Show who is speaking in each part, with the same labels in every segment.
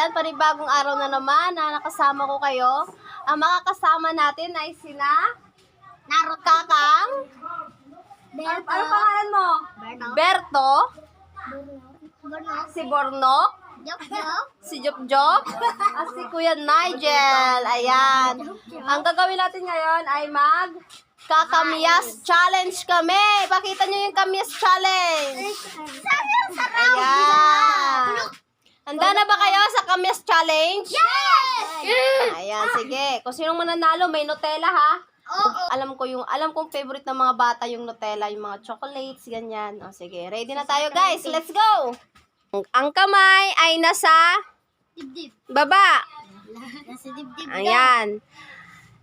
Speaker 1: ayan, panibagong araw na naman na nakasama ko kayo. Ang mga kasama natin ay sina Naruto Kakang. Ano pangalan mo? Berto. Si Bornok. Si Jopjop. At si Kuya Nigel. Ayan. Ang gagawin natin ngayon ay Kakamyas challenge kami. Pakita nyo yung kamyas challenge. Ayan. Handa na ba kayo sa kamyas challenge?
Speaker 2: Yes!
Speaker 1: Ayan, sige. Kung sinong mananalo, may Nutella ha. Alam kong favorite ng mga bata yung Nutella, yung mga chocolates, ganyan. O sige, ready na tayo guys. Let's go. Ang kamay ay nasa
Speaker 2: Dibdib.
Speaker 1: baba.
Speaker 2: Nasa dibdib.
Speaker 1: Ayan.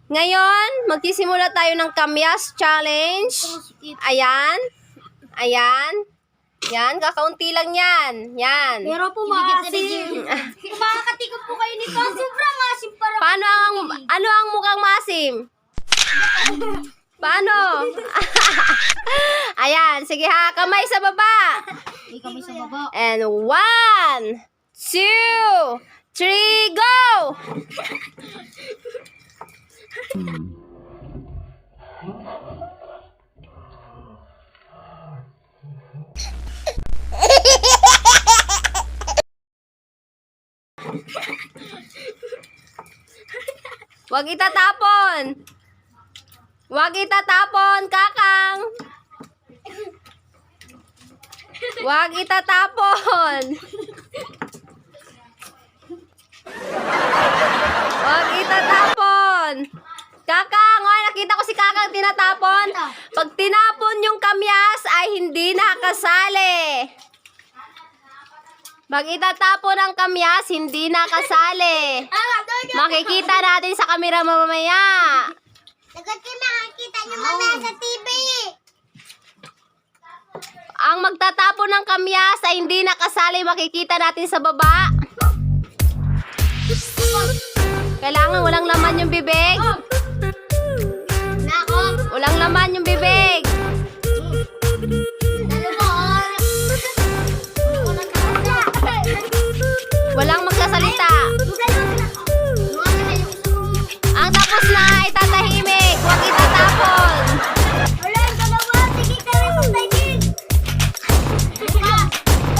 Speaker 1: Ngayon, magsisimula tayo ng kamyas challenge. Ayan. Ayan. Yan, kakaunti lang yan. Yan.
Speaker 2: Pero po maasim. Makakatikop po kayo nito. Sobrang asim para.
Speaker 1: Ano ang mukhang maasim? Paano? Ayan, sige ha, kamay sa baba.
Speaker 2: Kami sa baba.
Speaker 1: And 1, 2, 3, go! Huwag itatapon. Huwag itatapon, Kakang. Huwag itatapon. Huwag itatapon. Kakang, oh, nakita ko si Kakang tinatapon. Pag tinapon yung kamyas ay hindi nakasali. Pag itatapon ang kamyas, hindi nakasali. Makikita natin sa camera mamaya.
Speaker 2: Dagat kayo makikita nyo mamaya sa TV.
Speaker 1: Ang magtatapon ng kamyas ay hindi nakasali. Makikita natin sa baba. Kailangan walang laman yung bibig.
Speaker 2: Nako.
Speaker 1: Walang laman yung bibig. Walang magsasalita. Ang tapos na ay tatahimik. Huwag itatapon.
Speaker 2: Wala, dalawa. Sige ka rin sa tayo.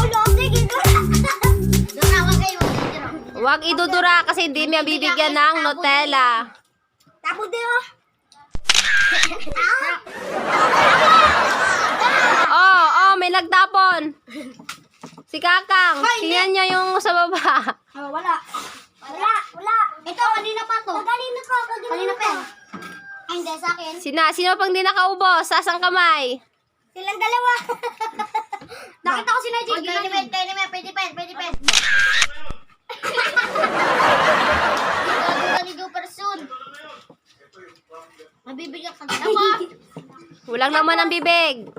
Speaker 2: Ulo, sige ka. Durawa kayo.
Speaker 1: Huwag idudura kasi hindi niya bibigyan ng Nutella.
Speaker 2: Tapo din.
Speaker 1: Oh, may nagtapon. Si Kakang. Tingnan niyo yung sa baba.
Speaker 2: Wala. Ito, kanina pa to. Kanina pa. Ay, hindi, sa akin.
Speaker 1: Sino pang di nakaubos? Sasang kamay?
Speaker 2: Silang dalawa. Nakita ko si Najee. Kayo naman, pwede pa. Gagawin ni Duperson. Mabibigyan ka dalawa.
Speaker 1: Walang naman ang bibig.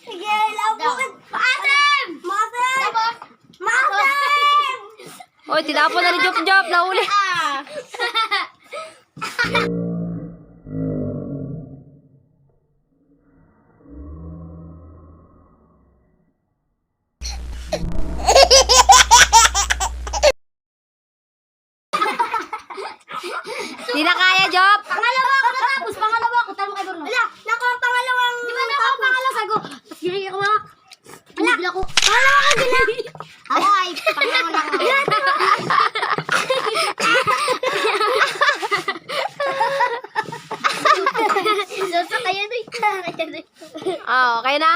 Speaker 2: Sige, labot. Maasim! Maasim!
Speaker 1: Oy, tinapon na ni Jop. Nahuli. Di na kaya, Jop.
Speaker 2: Pangalawa ako natapos. Pangalawa ako. Tama kay Bruno. Wala. Naku, ang pangalawang. Di ba naku, ang pangalawa sago. Tapos ginigil ako mga. Wala. Bigla ko. Pangalawa ka gila. Ako ay pangalawa lang ako. Sosa kayo na.
Speaker 1: Oh, okay na?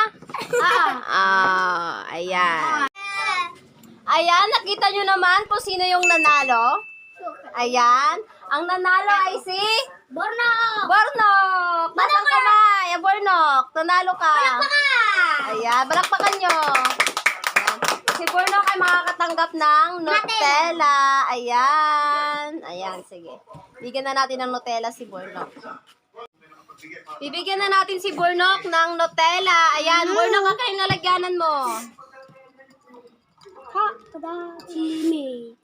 Speaker 1: Ayan. Ayan, nakita nyo naman kung sino yung nanalo. Ayan. Ang nanalo ay si
Speaker 2: Bornok!
Speaker 1: Bornok. Nasaan kamay? Bornok, nanalo ka. Ayan, balakpakan nyo. Ayan. Si Bornok ay makakatanggap ng Nutella. Ayan. Ayan, sige. Bigyan na natin ng Nutella si Bornok. Bibigyan na natin si Bornok ng Nutella. Ayan, Bornok, kakain na lagyanan mo.
Speaker 2: Jimmy.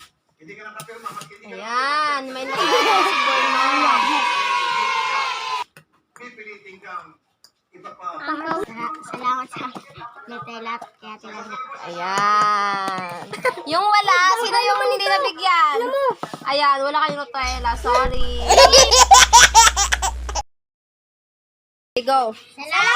Speaker 1: Ayan, may Nutella si Bornok.
Speaker 3: Pipilitin kang
Speaker 2: Salamat sa Nutella kaya tilanda.
Speaker 1: Ayan. Yung wala, sino yung hindi nabigyan? Ayan, wala kayong Nutella. Sorry. Go.
Speaker 2: Salamat